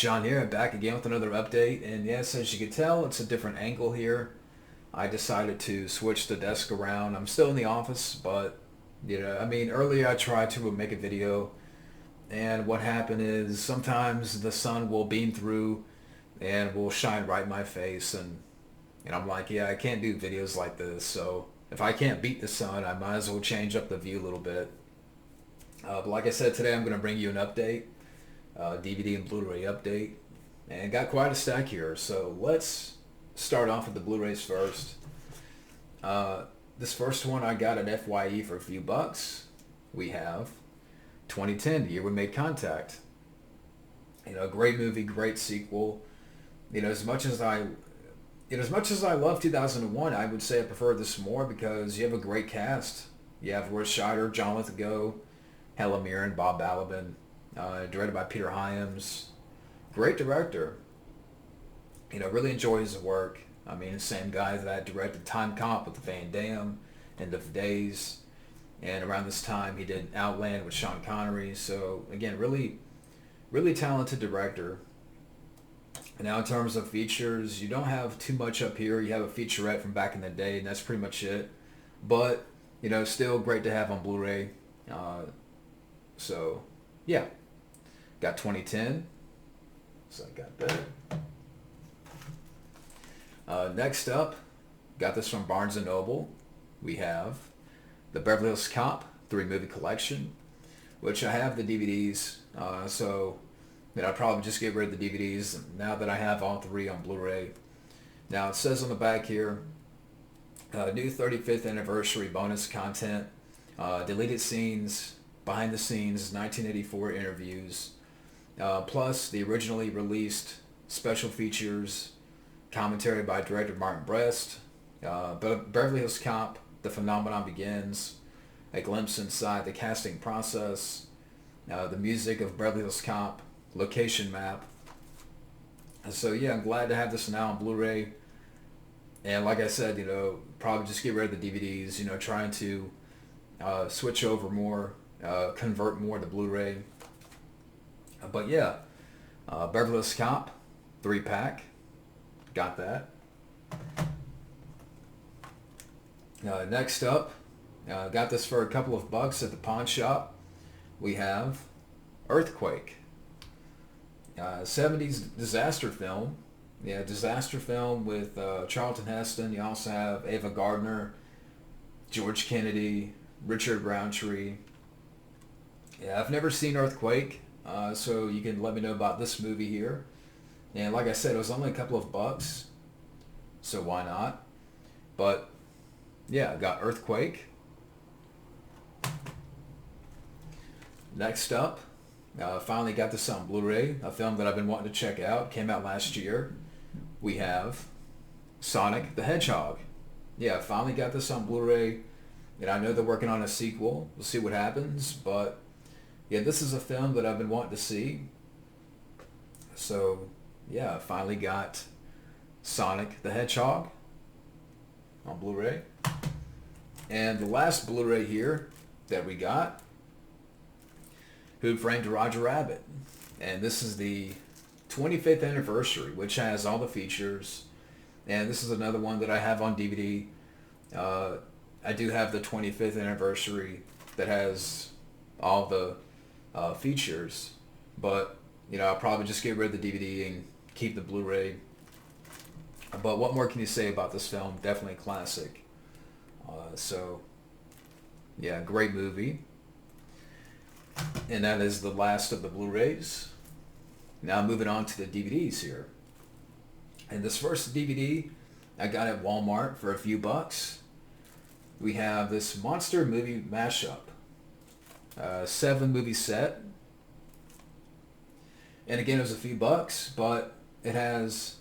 John here, back again with another update, and yes, as you can tell, it's a different angle here. I decided to switch the desk around. I'm still in the office, but earlier I tried to make a video, and what happened is sometimes the sun will beam through and will shine right in my face, and I'm like, yeah, I can't do videos like this, so if I can't beat the sun, I might as well change up the view a little bit. But like I said, today I'm going to bring you an update. DVD and Blu-ray update, and got quite a stack here. So let's start off with the Blu-rays first. This first one I got at FYE for a few bucks. We have 2010, the year we made contact. Great movie, great sequel. As much as I love 2001, I would say I prefer this more because you have a great cast. You have Roy Scheider, John Lithgow, Helen Mirren, Bob Balaban. Directed by Peter Hyams. Great director. Really enjoy his work. Same guy that directed Time Cop with Van Damme, End of Days, and around this time he did Outland with Sean Connery. So again, really, really talented director. And now in terms of features, you don't have too much up here. You have a featurette from back in the day, and that's pretty much it. But still great to have on Blu-ray. So yeah. Got 2010, so I got that. Next up, got this from Barnes& Noble. We have the Beverly Hills Cop 3-movie collection, which I have the DVDs, so I'd probably just get rid of the DVDs now that I have all 3 on Blu-ray. Now it says on the back here, new 35th anniversary bonus content, deleted scenes, behind the scenes, 1984 interviews, plus the originally released special features, commentary by director Martin Brest, Beverly Hills Cop, The Phenomenon Begins, a glimpse inside the casting process, the music of Beverly Hills Cop, location map. So yeah, I'm glad to have this now on Blu-ray. And like I said, probably just get rid of the DVDs, trying to switch over more, convert more to Blu-ray. But yeah, Beverly Hills Cop 3-pack, got that. Next up, got this for a couple of bucks at the pawn shop. We have Earthquake, 70s disaster film. Yeah, disaster film with Charlton Heston. You also have Ava Gardner, George Kennedy, Richard Roundtree. Yeah, I've never seen Earthquake. So you can let me know about this movie here. And like I said, it was only a couple of bucks, so why not? But yeah, I got Earthquake. Next up, finally got this on Blu-ray, a film that I've been wanting to check out. Came out last year. We have Sonic the Hedgehog. Yeah, finally got this on Blu-ray. And I know they're working on a sequel. We'll see what happens, but yeah, this is a film that I've been wanting to see. So, yeah, I finally got Sonic the Hedgehog on Blu-ray. And the last Blu-ray here that we got, Who Framed Roger Rabbit. And this is the 25th anniversary, which has all the features. And this is another one that I have on DVD. I do have the 25th anniversary that has all the features, but I'll probably just get rid of the DVD and keep the Blu-ray. But what more can you say about this film? Definitely a classic. So yeah, great movie. And that is the last of the Blu-rays. Now moving on to the DVDs here. And this first DVD I got at Walmart for a few bucks. We have this monster movie mashup. 7-movie set. And again, it was a few bucks, but it has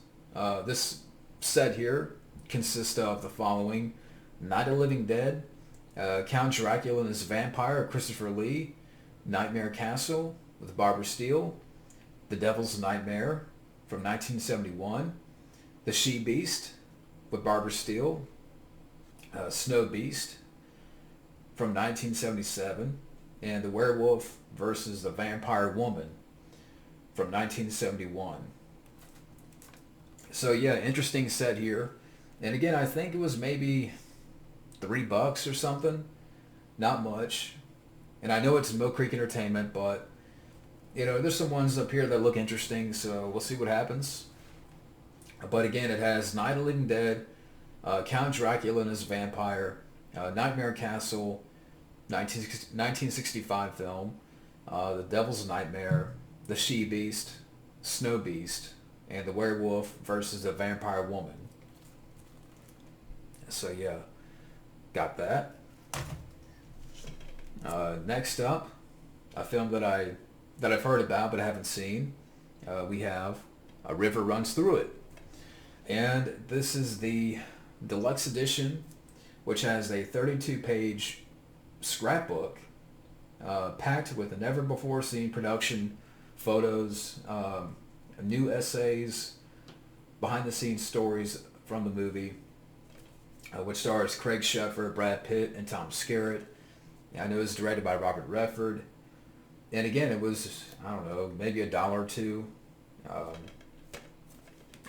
this set here consists of the following: Night of the Living Dead, Count Dracula and His Vampire, Christopher Lee, Nightmare Castle with Barbara Steele, The Devil's Nightmare from 1971, The She-Beast with Barbara Steele, Snow Beast from 1977, and The Werewolf versus the Vampire Woman from 1971. So yeah, interesting set here. And again, I think it was maybe $3 or something. Not much. And I know it's Mill Creek Entertainment, but there's some ones up here that look interesting, so we'll see what happens. But again, it has Night of the Living Dead, Count Dracula and his Vampire, Nightmare Castle, 1965 film, The Devil's Nightmare, The She-Beast, Snow Beast, and The Werewolf versus the Vampire Woman. So yeah, got that. Next up, a film that I've heard about but I haven't seen. We have A River Runs Through It. And this is the deluxe edition, which has a 32-page scrapbook packed with a never-before-seen production, photos, new essays, behind-the-scenes stories from the movie, which stars Craig Sheffer, Brad Pitt, and Tom Skerritt. I know it's directed by Robert Redford. And again, it was, I don't know, maybe $1 or $2.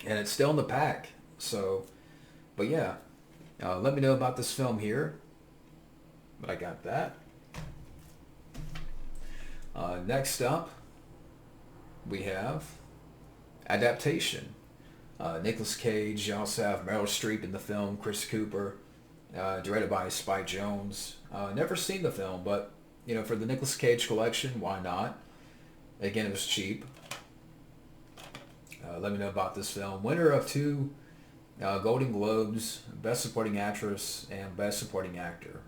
And it's still in the pack. So, but yeah, let me know about this film here. But I got that. Next up, we have Adaptation. Nicolas Cage. You also have Meryl Streep in the film, Chris Cooper, directed by Spike Jonze. Never seen the film, but for the Nicolas Cage collection, why not? Again, it was cheap. Let me know about this film. Winner of 2 Golden Globes, Best Supporting Actress and Best Supporting Actor.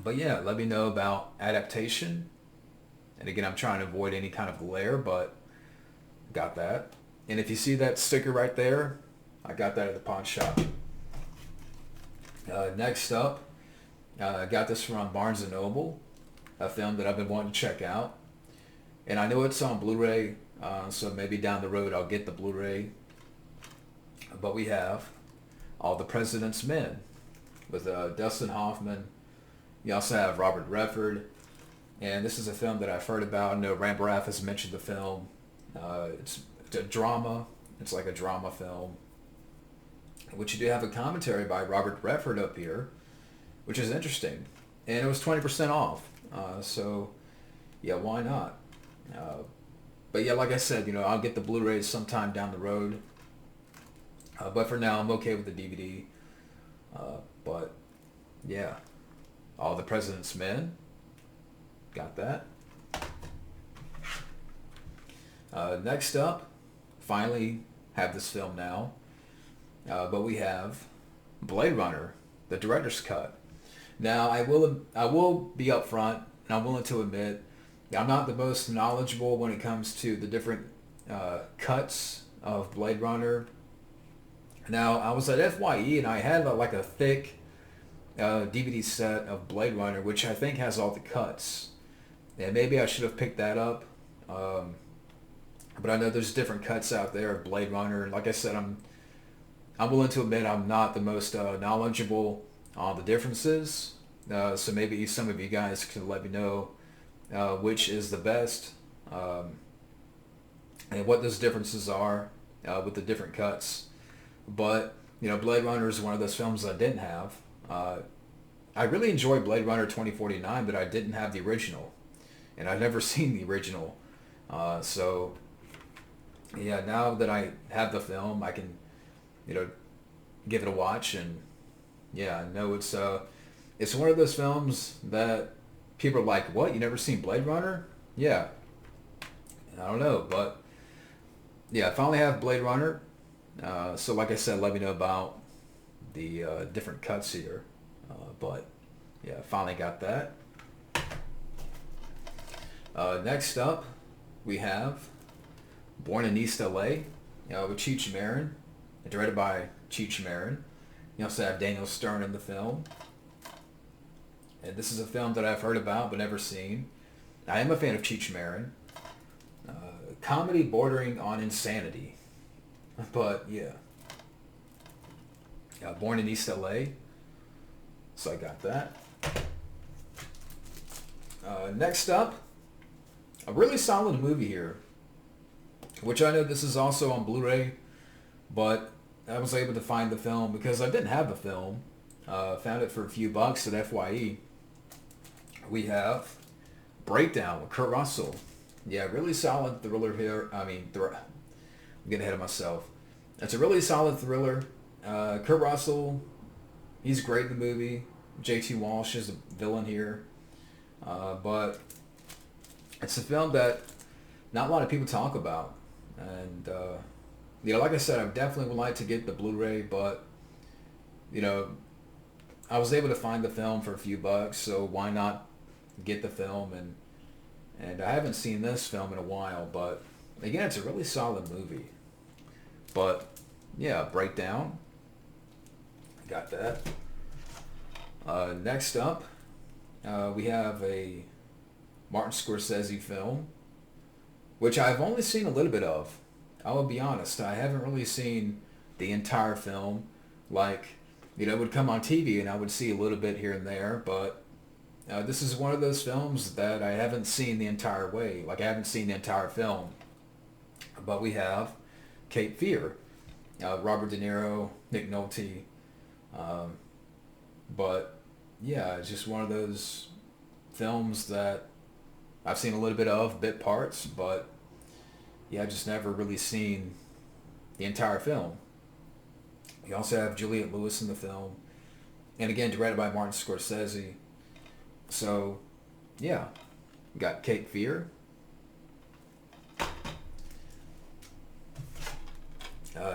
But yeah, let me know about Adaptation. And again, I'm trying to avoid any kind of glare, but got that. And if you see that sticker right there, I got that at the pawn shop. Next up, I got this from Barnes & Noble, a film that I've been wanting to check out. And I know it's on Blu-ray, so maybe down the road I'll get the Blu-ray. But we have All the President's Men with Dustin Hoffman. You also have Robert Redford. And this is a film that I've heard about. I know Rambraff has mentioned the film. It's a drama. It's like a drama film. Which you do have a commentary by Robert Redford up here, which is interesting. And it was 20% off. So, yeah, why not? But yeah, like I said, I'll get the Blu-ray sometime down the road. But for now, I'm okay with the DVD. But, yeah. All the President's Men. Got that. Next up, finally have this film now. But we have Blade Runner, the director's cut. Now, I will be upfront, and I'm willing to admit, I'm not the most knowledgeable when it comes to the different cuts of Blade Runner. Now, I was at FYE, and I had like a thick DVD set of Blade Runner, which I think has all the cuts. And maybe I should have picked that up. But I know there's different cuts out there of Blade Runner. And like I said, I'm willing to admit I'm not the most knowledgeable on the differences. So maybe some of you guys can let me know which is the best and what those differences are with the different cuts. But, Blade Runner is one of those films I didn't have. I really enjoyed Blade Runner 2049, but I didn't have the original. And I've never seen the original. So, yeah, now that I have the film, I can, give it a watch. And, yeah, I know it's one of those films that people are like, what, you never seen Blade Runner? Yeah. I don't know, but, yeah, I finally have Blade Runner. So, like I said, let me know about the different cuts here. But, yeah, finally got that. Next up, we have Born in East LA with Cheech Marin, directed by Cheech Marin. You also have Daniel Stern in the film. And this is a film that I've heard about but never seen. I am a fan of Cheech Marin. Comedy bordering on insanity. But, yeah. Born in East LA. So I got that. Next up, a really solid movie here, which I know this is also on Blu-ray, but I was able to find the film because I didn't have the film. Found it for a few bucks at FYE. We have Breakdown with Kurt Russell. Yeah, really solid thriller here. I'm getting ahead of myself. It's a really solid thriller. Kurt Russell, he's great in the movie. J.T. Walsh is the villain here. But it's a film that not a lot of people talk about. And, like I said, I definitely would like to get the Blu-ray, but, I was able to find the film for a few bucks, so why not get the film? And I haven't seen this film in a while, but, again, it's a really solid movie. But, yeah, Breakdown. Got that. Next up, we have a Martin Scorsese film, which I've only seen a little bit of. I will be honest, I haven't really seen the entire film. Like, it would come on TV and I would see a little bit here and there, but this is one of those films that I haven't seen the entire way. Like, I haven't seen the entire film. But we have Cape Fear, Robert De Niro, Nick Nolte. But, yeah, it's just one of those films that I've seen a little bit of, bit parts, but yeah, I've just never really seen the entire film. You also have Juliette Lewis in the film, and again, directed by Martin Scorsese. So, yeah, we got Cape Fear.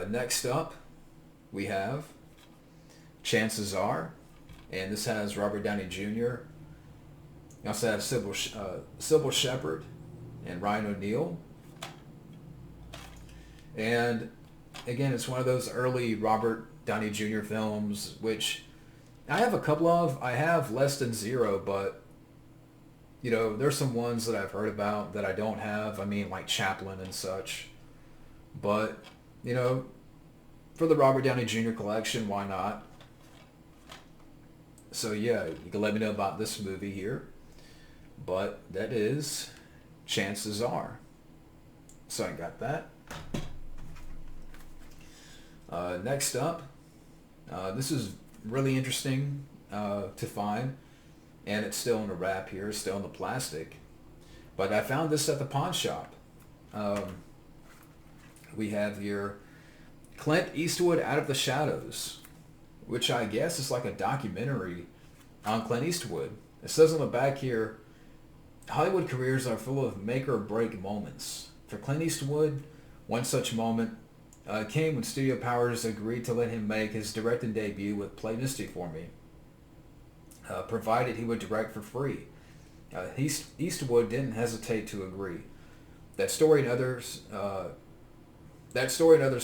Next up, we have Chances Are, and this has Robert Downey Jr. You also have Sybil Shepherd and Ryan O'Neal. And again, it's one of those early Robert Downey Jr. films, which I have a couple of. I have Less Than Zero, but there's some ones that I've heard about that I don't have. Like Chaplin and such. But, for the Robert Downey Jr. collection, why not? So yeah, you can let me know about this movie here. But that is Chances Are. So I got that. Next up, this is really interesting to find, and it's still in the wrap here, still in the plastic. But I found this at the pawn shop. We have here Clint Eastwood Out of the Shadows, which I guess is like a documentary on Clint Eastwood. It says on the back here, Hollywood careers are full of make or break moments. For Clint Eastwood, one such moment came when Studio Powers agreed to let him make his directing debut with Play Misty for Me, provided he would direct for free. Eastwood didn't hesitate to agree. That story and others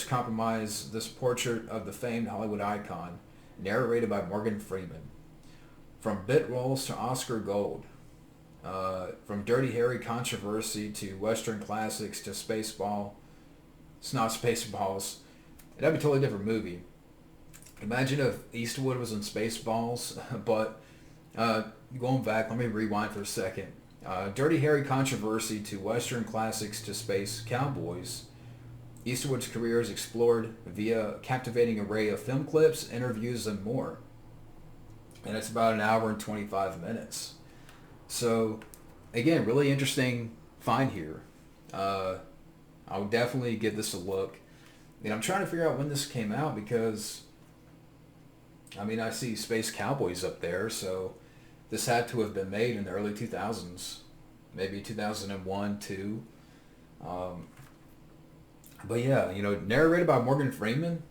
comprise this portrait of the famed Hollywood icon, narrated by Morgan Freeman. From bit roles to Oscar gold, from Dirty Harry controversy to Western classics to Spaceball. It's not Spaceballs. That'd be a totally different movie. Imagine if Eastwood was in Spaceballs, but going back, let me rewind for a second. Dirty Harry controversy to Western classics to Space Cowboys. Eastwood's career is explored via a captivating array of film clips, interviews, and more. And it's about an hour and 25 minutes. So, again, really interesting find here. I would definitely give this a look. And I'm trying to figure out when this came out because, I see Space Cowboys up there, so this had to have been made in the early 2000s. Maybe 2001, 2. But yeah, narrated by Morgan Freeman,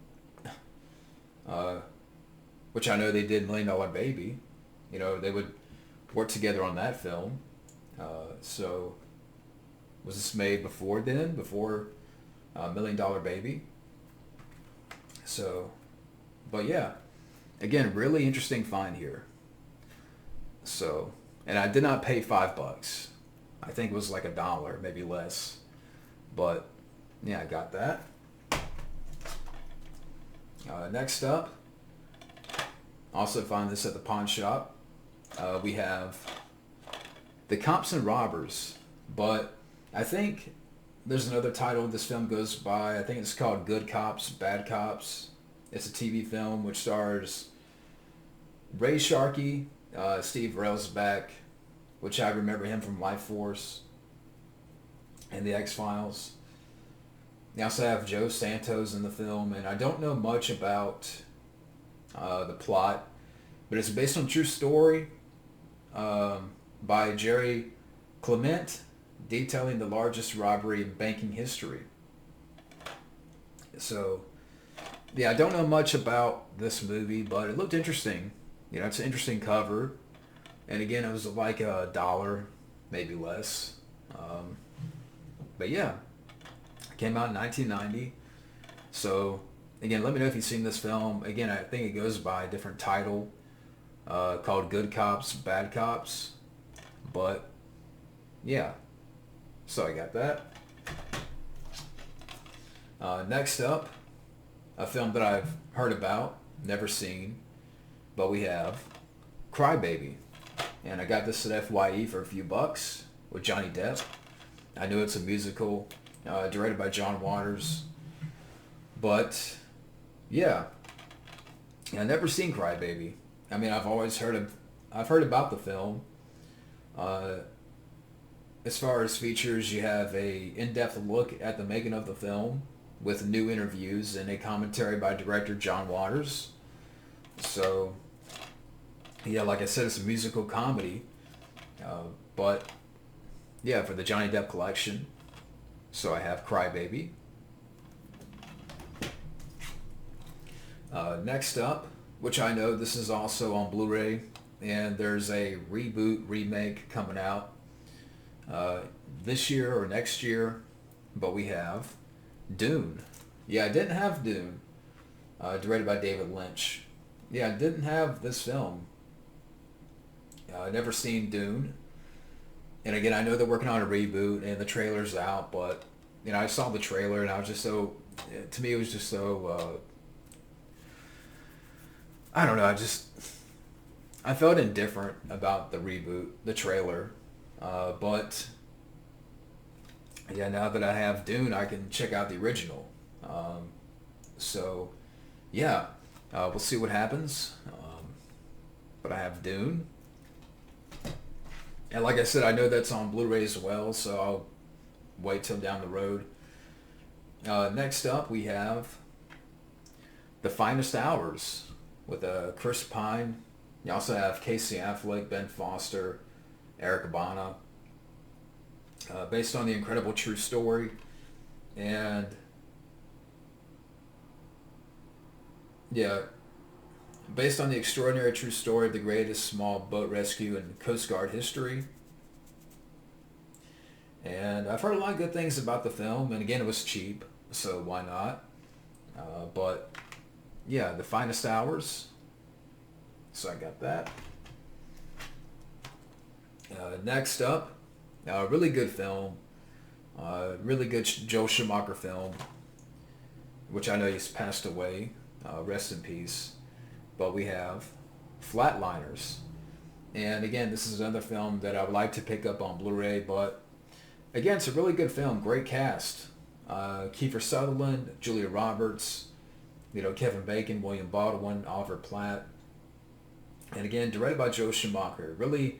which I know they did $1 Million Baby. They would work together on that film. So was this made before then? Before $1 Million Baby? So, but yeah, again, really interesting find here. So, and I did not pay $5. I think it was like $1, maybe less. But yeah, I got that. Next up, also find this at the pawn shop. We have The Cops and Robbers. But I think there's another title this film goes by. I think it's called Good Cops, Bad Cops. It's a TV film which stars Ray Sharkey, Steve Railsback, which I remember him from Life Force and The X-Files. They also have Joe Santos in the film, and I don't know much about the plot, but it's based on a true story by Jerry Clement, detailing the largest robbery in banking history. So, yeah, I don't know much about this movie, but it looked interesting. You know, it's an interesting cover. And again, it was like $1, maybe less. But yeah, it came out in 1990. So, again, let me know if you've seen this film. Again, I think it goes by a different title called Good Cops, Bad Cops. But, yeah. So I got that. Next up, a film that I've heard about, never seen, but we have Crybaby. And I got this at FYE for a few bucks with Johnny Depp. I know it's a musical, directed by John Waters. But, yeah. I've never seen Crybaby. I mean, I've heard about the film. As far as features, you have a in-depth look at the making of the film with new interviews and a commentary by director John Waters. So, yeah, like I said, it's a musical comedy. But, yeah, for the Johnny Depp collection. So I have Crybaby. Next up, which I know this is also on Blu-ray, and there's a reboot remake coming out this year or next year, but we have Dune. Yeah, I didn't have Dune, directed by David Lynch. Yeah, I didn't have this film. I've never seen Dune. And again, I know they're working on a reboot and the trailer's out, but, you know, I saw the trailer and I was just so, to me it was just so, I don't know, I felt indifferent about the reboot, the trailer. But, yeah, now that I have Dune, I can check out the original. So, yeah, we'll see what happens. But I have Dune. And like I said, I know that's on Blu-ray as well, so I'll wait till down the road. Next up, we have The Finest Hours with Chris Pine. You also have Casey Affleck, Ben Foster, Eric Bana. Based on the incredible true story. And, yeah, based on the extraordinary true story of the greatest small boat rescue in Coast Guard history. And I've heard a lot of good things about the film, and again, it was cheap, so why not? But, yeah, The Finest Hours. So I got that. Next up, a really good film, really good Joel Schumacher film, which I know he's passed away, rest in peace. But we have Flatliners. And again, this is another film that I would like to pick up on Blu-ray, but again, it's a really good film, great cast. Kiefer Sutherland, Julia Roberts, you know, Kevin Bacon, William Baldwin, Oliver Platt. And again, directed by Joe Schumacher. Really,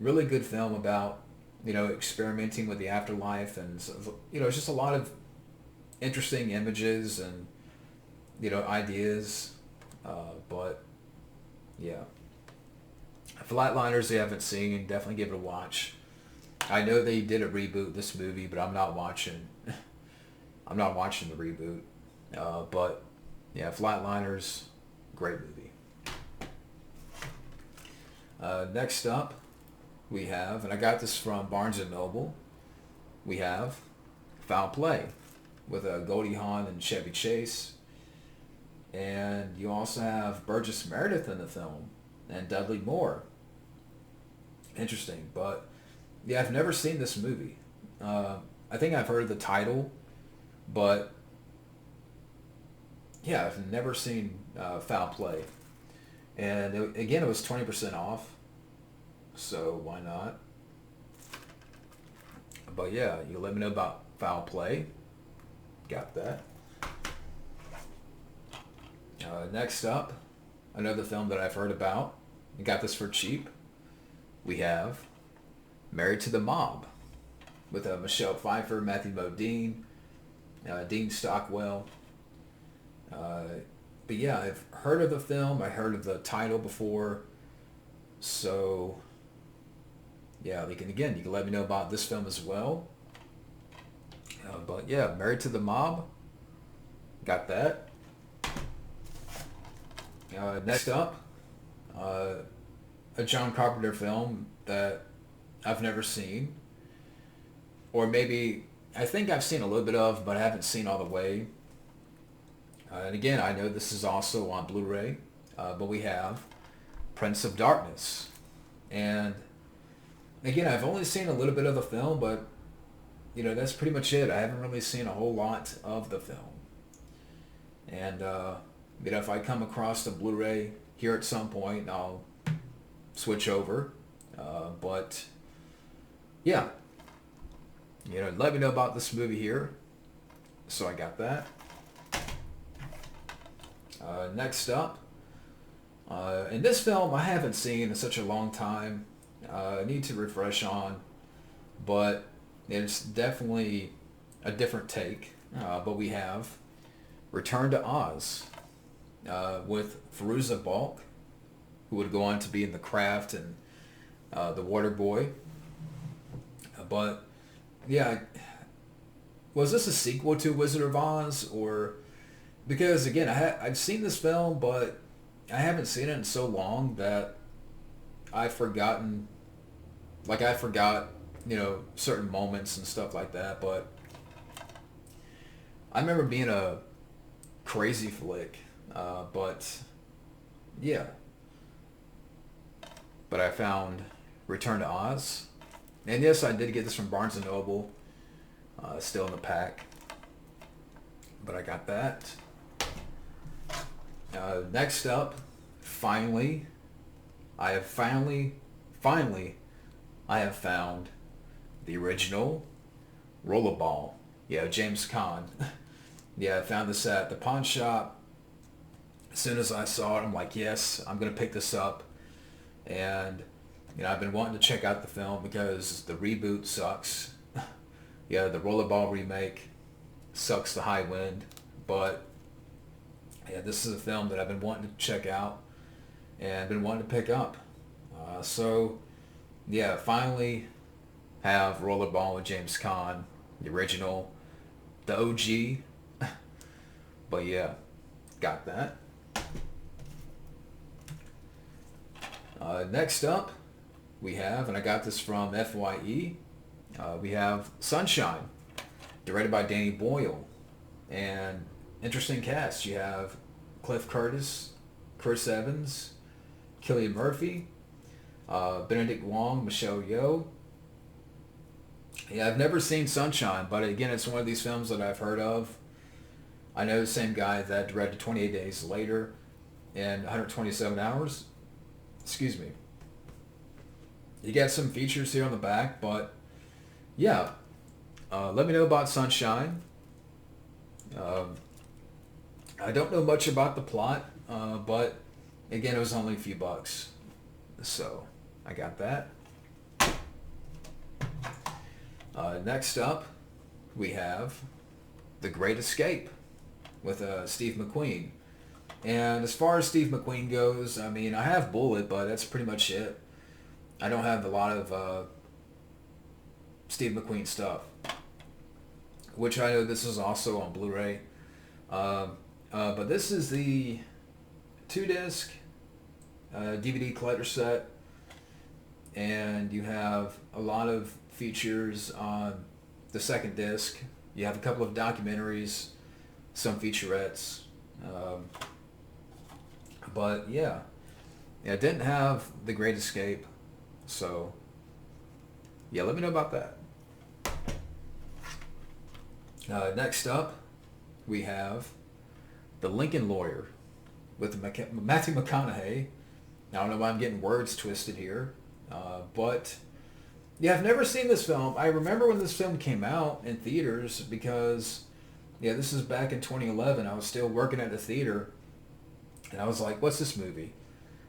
really good film about, you know, experimenting with the afterlife, and, you know, it's just a lot of interesting images and, you know, ideas. But yeah, Flatliners, they haven't seen, definitely give it a watch. I know they did a reboot this movie, but I'm not watching the reboot. But yeah, Flatliners, great movie. Next up, we have, and I got this from Barnes & Noble, we have Foul Play with Goldie Hawn and Chevy Chase. And you also have Burgess Meredith in the film and Dudley Moore. Interesting, but yeah, I've never seen this movie. I think I've heard the title, but yeah, I've never seen Foul Play. And again, it was 20% off, so why not? But yeah, you let me know about Foul Play. Got that. Next up, another film that I've heard about. I got this for cheap. We have Married to the Mob with Michelle Pfeiffer, Matthew Modine, Dean Stockwell. But yeah, I've heard of the film. I heard of the title before. So yeah, you can let me know about this film as well. But yeah, Married to the Mob. Got that. Next up, a John Carpenter film that I've never seen. Or maybe, I think I've seen a little bit of, but I haven't seen all the way. And again, I know this is also on Blu-ray, but we have Prince of Darkness. And again, I've only seen a little bit of the film, but that's pretty much it. I haven't really seen a whole lot of the film. And if I come across the Blu-ray here at some point, I'll switch over. But yeah, let me know about this movie here. So I got that. Next up, and this film I haven't seen in such a long time. I need to refresh on, but it's definitely a different take. But we have Return to Oz with Fairuza Balk, who would go on to be in The Craft and The Water Boy. But yeah, was this a sequel to Wizard of Oz, or because again I've seen this film, but I haven't seen it in so long that I forgot certain moments and stuff like that. But I remember being a crazy flick, but yeah. But I found Return to Oz, and yes, I did get this from Barnes & Noble, still in the pack, but I got that. Next up, finally, I have found the original Rollerball. Yeah, James Caan. Yeah, I found this at the pawn shop. As soon as I saw it, I'm like, yes, I'm going to pick this up. And, I've been wanting to check out the film because the reboot sucks. Yeah, the Rollerball remake sucks the high wind. But, yeah, this is a film that I've been wanting to check out and been wanting to pick up. So, yeah, finally have Rollerball with James Caan, the original, the OG. But yeah, got that. Next up, we have, and I got this from FYE, we have Sunshine, directed by Danny Boyle. And interesting cast. You have Cliff Curtis, Chris Evans, Cillian Murphy, Benedict Wong, Michelle Yeoh. Yeah, I've never seen Sunshine, but again, it's one of these films that I've heard of. I know the same guy that directed 28 Days Later and 127 Hours. Excuse me. You got some features here on the back, but yeah. Let me know about Sunshine. I don't know much about the plot, but again, it was only a few bucks. So I got that. Next up, we have The Great Escape with Steve McQueen. And as far as Steve McQueen goes, I mean, I have Bullet, but that's pretty much it. I don't have a lot of Steve McQueen stuff, which I know this is also on Blu-ray. But this is the 2-disc DVD collector set, and you have a lot of features on the second disc. You have a couple of documentaries, some featurettes. But yeah, it didn't have The Great Escape, so yeah, let me know about that. Next up, we have The Lincoln Lawyer with Matthew McConaughey. Now, I don't know why I'm getting words twisted here, but Yeah, I've never seen this film. I remember when this film came out in theaters because, yeah, this is back in 2011. I was still working at the theater, and I was like, "What's this movie?"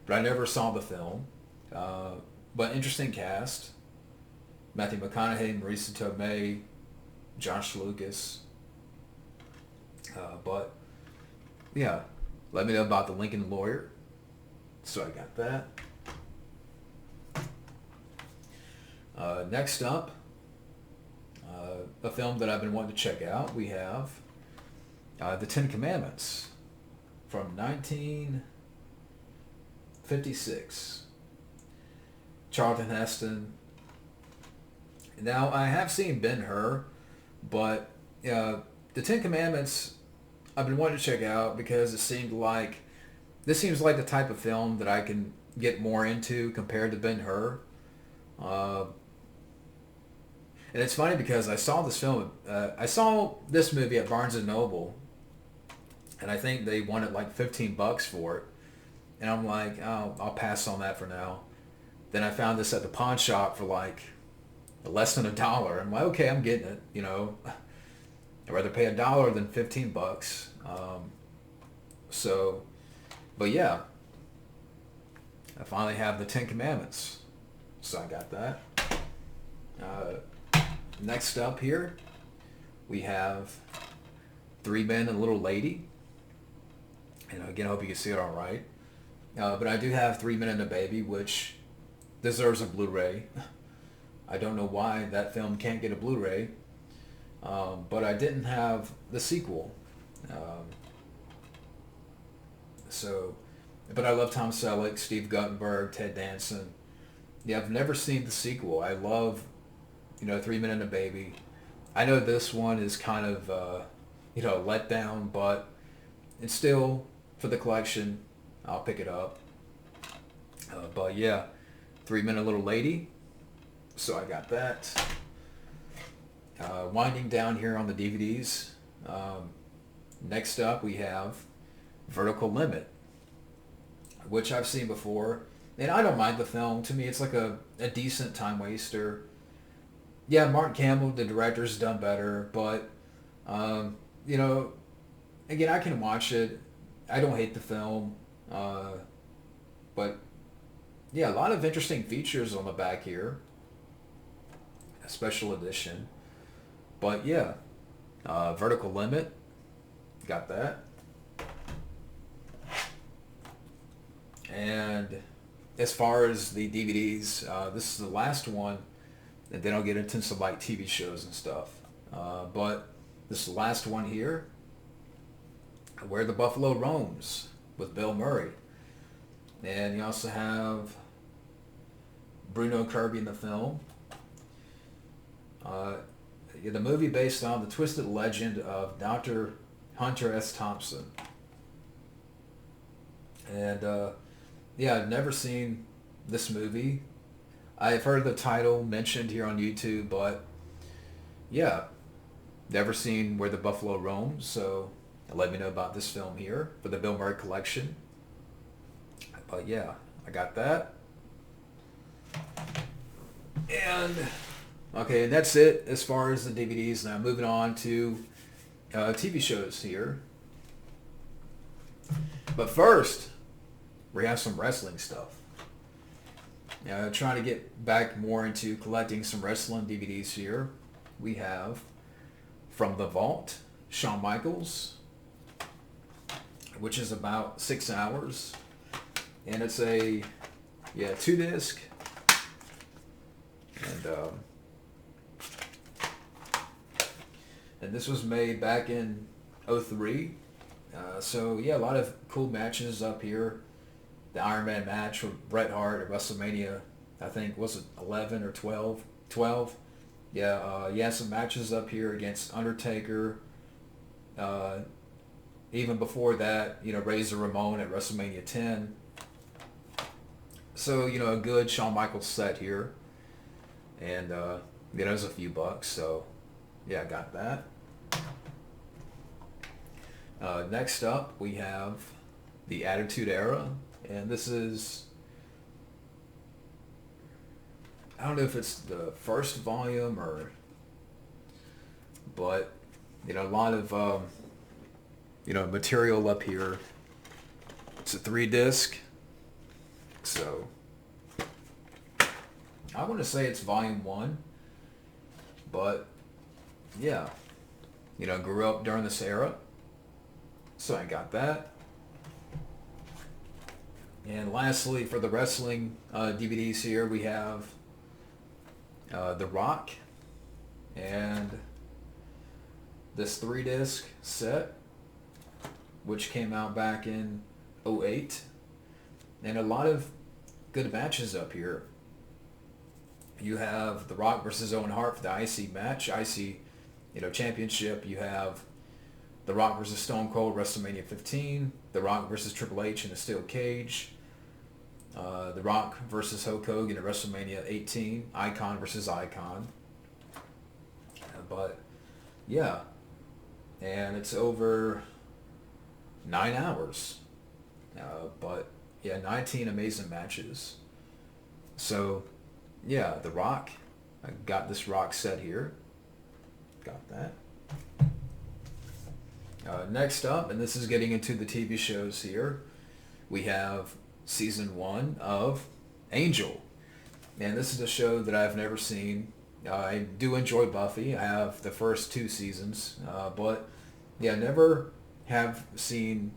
But I never saw the film. Uh, but interesting cast: Matthew McConaughey, Marisa Tomei, Josh Lucas. But yeah, let me know about the Lincoln Lawyer. So I got that. Next up, a film that I've been wanting to check out. We have The Ten Commandments from 1956. Charlton Heston. Now, I have seen Ben-Hur, but The Ten Commandments I've been wanting to check out because this seems like the type of film that I can get more into compared to Ben-Hur. Uh, and it's funny because I saw this movie at Barnes and Noble, and I think they wanted like $15 for it, and I'm like, oh, I'll pass on that for now. Then I found this at the pawn shop for like less than $1. I'm like, okay, I'm getting it. You know, I'd rather pay $1 than $15. So, but yeah, I finally have the Ten Commandments, so I got that. Next up here, we have Three Men and a Little Lady. And again, I hope you can see it all right. But I do have Three Men and a Baby, which deserves a Blu-ray. I don't know why that film can't get a Blu-ray. But I didn't have the sequel. But I love Tom Selleck, Steve Guttenberg, Ted Danson. Yeah, I've never seen the sequel. I love, Three Men and a Baby. I know this one is kind of, let down, but it's still for the collection. I'll pick it up. But yeah, Three Men and a Little Lady. So I got that. Winding down here on the DVDs. Next up we have Vertical Limit, which I've seen before. And I don't mind the film. To me, it's like a decent time waster. Yeah, Mark Campbell, the director's done better, but, again, I can watch it. I don't hate the film. But, yeah, a lot of interesting features on the back here. A special edition. But, yeah, Vertical Limit. Got that. And as far as the DVDs, this is the last one, and then I'll get into some like TV shows and stuff. But this is the last one here, Where the Buffalo Roams with Bill Murray. And you also have Bruno Kirby in the film. The movie based on the twisted legend of Dr. Hunter S. Thompson. And yeah, I've never seen this movie. I've heard the title mentioned here on YouTube, but yeah, never seen Where the Buffalo Roams, so let me know about this film here for the Bill Murray collection. But yeah, I got that. And okay, and that's it as far as the DVDs. Now moving on to TV shows here. But first, we have some wrestling stuff. Trying to get back more into collecting some wrestling DVDs here. We have From the Vault, Shawn Michaels, which is about 6 hours. And it's a, 2-disc. And this was made back in 2003. So yeah, a lot of cool matches up here. The Iron Man match with Bret Hart at WrestleMania, I think, was it 11 or 12? 12. Yeah, some matches up here against Undertaker. Even before that, Razor Ramon at WrestleMania 10. So, a good Shawn Michaels set here. And, it was a few bucks, so yeah, I got that. Next up, we have the Attitude Era, and this is I don't know if it's the first volume or, but a lot of material up here. It's a 3-disc, so I want to say it's volume 1, but yeah, grew up during this era, so I got that. And lastly, for the wrestling DVDs here, we have The Rock and this 3-disc set, which came out back in '08, and a lot of good matches up here. You have The Rock versus Owen Hart for the IC match, IC championship. You have The Rock versus Stone Cold WrestleMania 15, The Rock versus Triple H in a steel cage, The Rock versus Hulk Hogan at WrestleMania 18, Icon versus Icon. But yeah, and it's over 9 hours. But yeah, 19 amazing matches. So yeah, The Rock. I got this Rock set here. Got that. Next up, and this is getting into the TV shows here, we have season 1 of Angel. And this is a show that I've never seen. I do enjoy Buffy. I have the first 2 seasons. But yeah, never have seen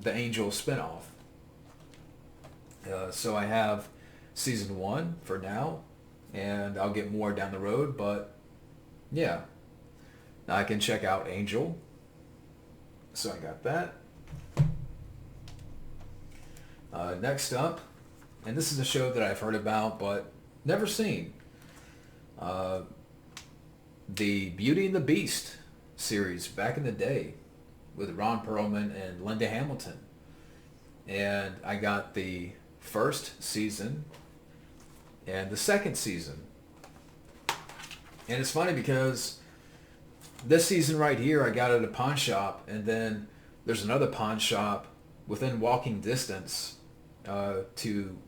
the Angel spinoff. So I have season 1 for now, and I'll get more down the road, but yeah, I can check out Angel. So I got that. Next up, and this is a show that I've heard about but never seen, the Beauty and the Beast series back in the day with Ron Perlman and Linda Hamilton. And I got the first season and the second season. And it's funny because this season right here I got at a pawn shop, and then there's another pawn shop within walking distance to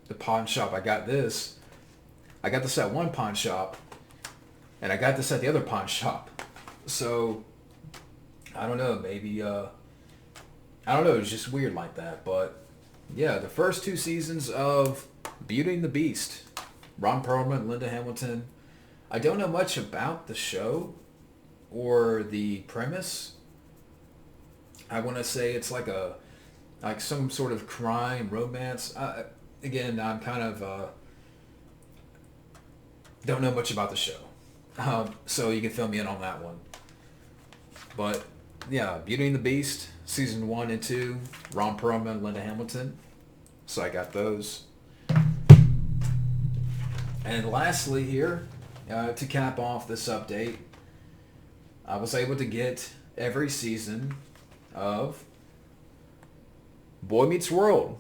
the pawn shop I got this. I got this at one pawn shop, and I got this at the other pawn shop. So I don't know, maybe I don't know, it's just weird like that. But yeah, the first 2 seasons of Beauty and the Beast, Ron Perlman, Linda Hamilton. I don't know much about the show or the premise. I want to say it's like some sort of crime romance. Again, I'm kind of don't know much about the show, so you can fill me in on that one. But yeah, Beauty and the Beast season 1 and 2, Ron Perlman, Linda Hamilton. So I got those. And lastly here, to cap off this update, I was able to get every season of Boy Meets World.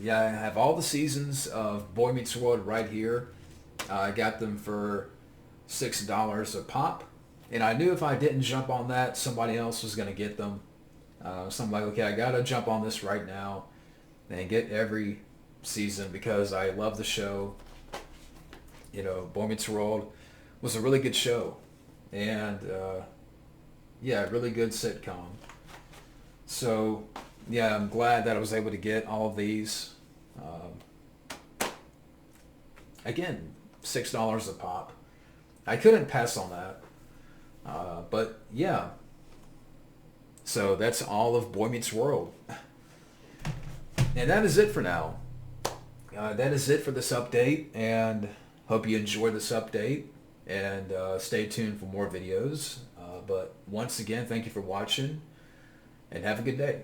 Yeah, I have all the seasons of Boy Meets World right here. I got them for $6 a pop. And I knew if I didn't jump on that, somebody else was going to get them. So I'm like, okay, I got to jump on this right now and get every season because I love the show. Boy Meets World was a really good show. And yeah, really good sitcom. So yeah, I'm glad that I was able to get all of these. Again, $6 a pop. I couldn't pass on that. But yeah, so that's all of Boy Meets World. And that is it for now. That is it for this update, and hope you enjoyed this update, and stay tuned for more videos. But once again, thank you for watching, and have a good day.